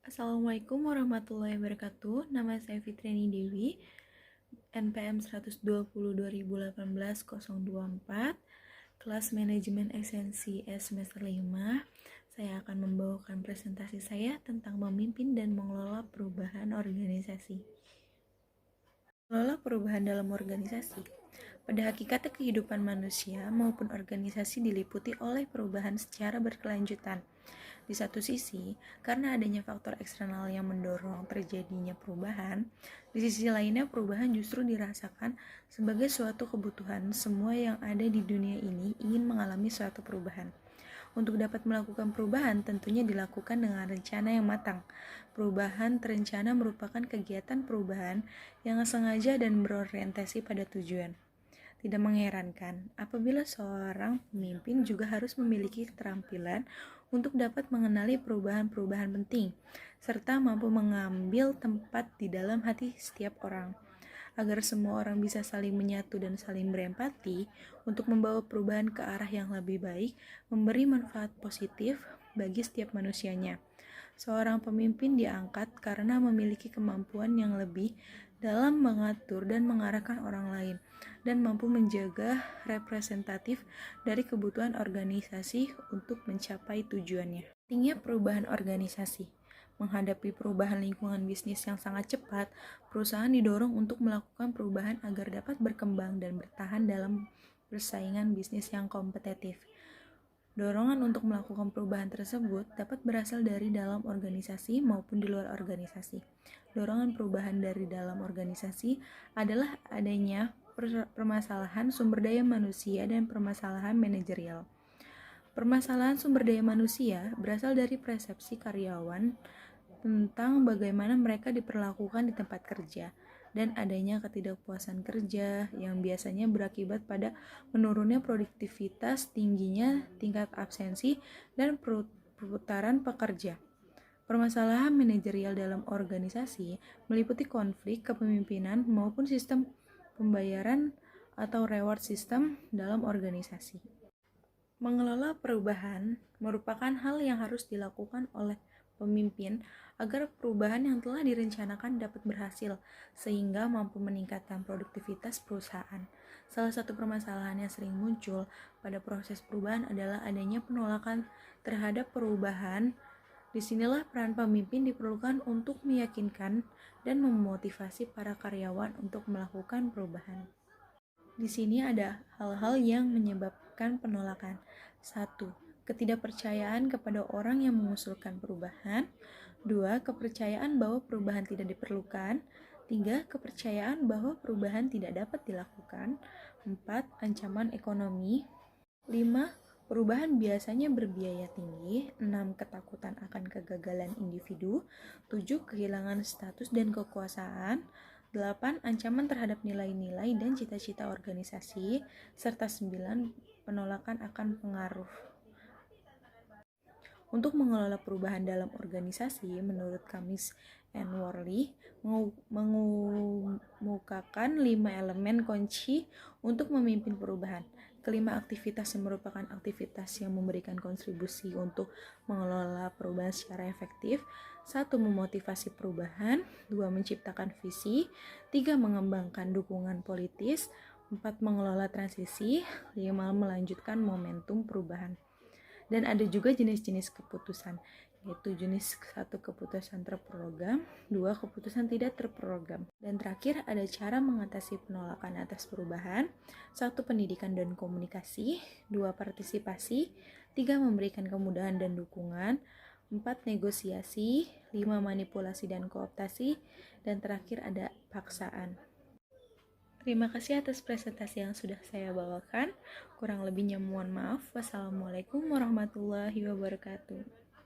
Assalamualaikum warahmatullahi wabarakatuh. Nama saya Fitriani Dewi, NPM 120-2018-024, kelas Manajemen Esensi S semester 5. Saya akan membawakan presentasi saya tentang memimpin dan mengelola perubahan organisasi. Mengelola perubahan dalam organisasi. Pada hakikatnya kehidupan manusia maupun organisasi diliputi oleh perubahan secara berkelanjutan. Di satu sisi, karena adanya faktor eksternal yang mendorong terjadinya perubahan, di sisi lainnya perubahan justru dirasakan sebagai suatu kebutuhan. Semua yang ada di dunia ini ingin mengalami suatu perubahan. Untuk dapat melakukan perubahan tentunya dilakukan dengan rencana yang matang. Perubahan terencana merupakan kegiatan perubahan yang sengaja dan berorientasi pada tujuan. Tidak mengherankan apabila seorang pemimpin juga harus memiliki keterampilan untuk dapat mengenali perubahan-perubahan penting, serta mampu mengambil tempat di dalam hati setiap orang. Agar semua orang bisa saling menyatu dan saling berempati untuk membawa perubahan ke arah yang lebih baik, memberi manfaat positif bagi setiap manusianya. Seorang pemimpin diangkat karena memiliki kemampuan yang lebih dalam mengatur dan mengarahkan orang lain, dan mampu menjaga representatif dari kebutuhan organisasi untuk mencapai tujuannya. Pentingnya perubahan organisasi. Menghadapi perubahan lingkungan bisnis yang sangat cepat, perusahaan didorong untuk melakukan perubahan agar dapat berkembang dan bertahan dalam persaingan bisnis yang kompetitif. Dorongan untuk melakukan perubahan tersebut dapat berasal dari dalam organisasi maupun di luar organisasi. Dorongan perubahan dari dalam organisasi adalah adanya permasalahan sumber daya manusia dan permasalahan manajerial. Permasalahan sumber daya manusia berasal dari persepsi karyawan tentang bagaimana mereka diperlakukan di tempat kerja dan adanya ketidakpuasan kerja yang biasanya berakibat pada menurunnya produktivitas, tingginya tingkat absensi, dan perputaran pekerja. Permasalahan manajerial dalam organisasi meliputi konflik kepemimpinan maupun sistem pembayaran atau reward system dalam organisasi. Mengelola perubahan merupakan hal yang harus dilakukan oleh pemimpin agar perubahan yang telah direncanakan dapat berhasil sehingga mampu meningkatkan produktivitas perusahaan. Salah satu permasalahan yang sering muncul pada proses perubahan adalah adanya penolakan terhadap perubahan. Disinilah peran pemimpin diperlukan untuk meyakinkan dan memotivasi para karyawan untuk melakukan perubahan. Di sini ada hal-hal yang menyebabkan penolakan. 1. Ketidakpercayaan kepada orang yang mengusulkan perubahan. 2. Kepercayaan bahwa perubahan tidak diperlukan. 3. Kepercayaan bahwa perubahan tidak dapat dilakukan. 4. Ancaman ekonomi. 5. Perubahan biasanya berbiaya tinggi. 6. Ketakutan akan kegagalan individu. 7. Kehilangan status dan kekuasaan. 8. Ancaman terhadap nilai-nilai dan cita-cita organisasi, serta 9. Penolakan akan pengaruh. Untuk mengelola perubahan dalam organisasi, menurut Kamis and Worley, mengemukakan 5 elemen kunci untuk memimpin perubahan. Kelima aktivitas yang merupakan aktivitas yang memberikan kontribusi untuk mengelola perubahan secara efektif. 1. Memotivasi perubahan. 2. Menciptakan visi. 3. Mengembangkan dukungan politis. 4. Mengelola transisi. 5. Melanjutkan momentum perubahan. Dan ada juga jenis-jenis keputusan, yaitu jenis 1 keputusan terprogram, 2 keputusan tidak terprogram. Dan terakhir ada cara mengatasi penolakan atas perubahan, 1 pendidikan dan komunikasi, 2 partisipasi, 3 memberikan kemudahan dan dukungan, 4 negosiasi, 5 manipulasi dan kooptasi, dan terakhir ada paksaan. Terima kasih atas presentasi yang sudah saya bawakan. Kurang lebihnya mohon maaf. Wassalamualaikum warahmatullahi wabarakatuh.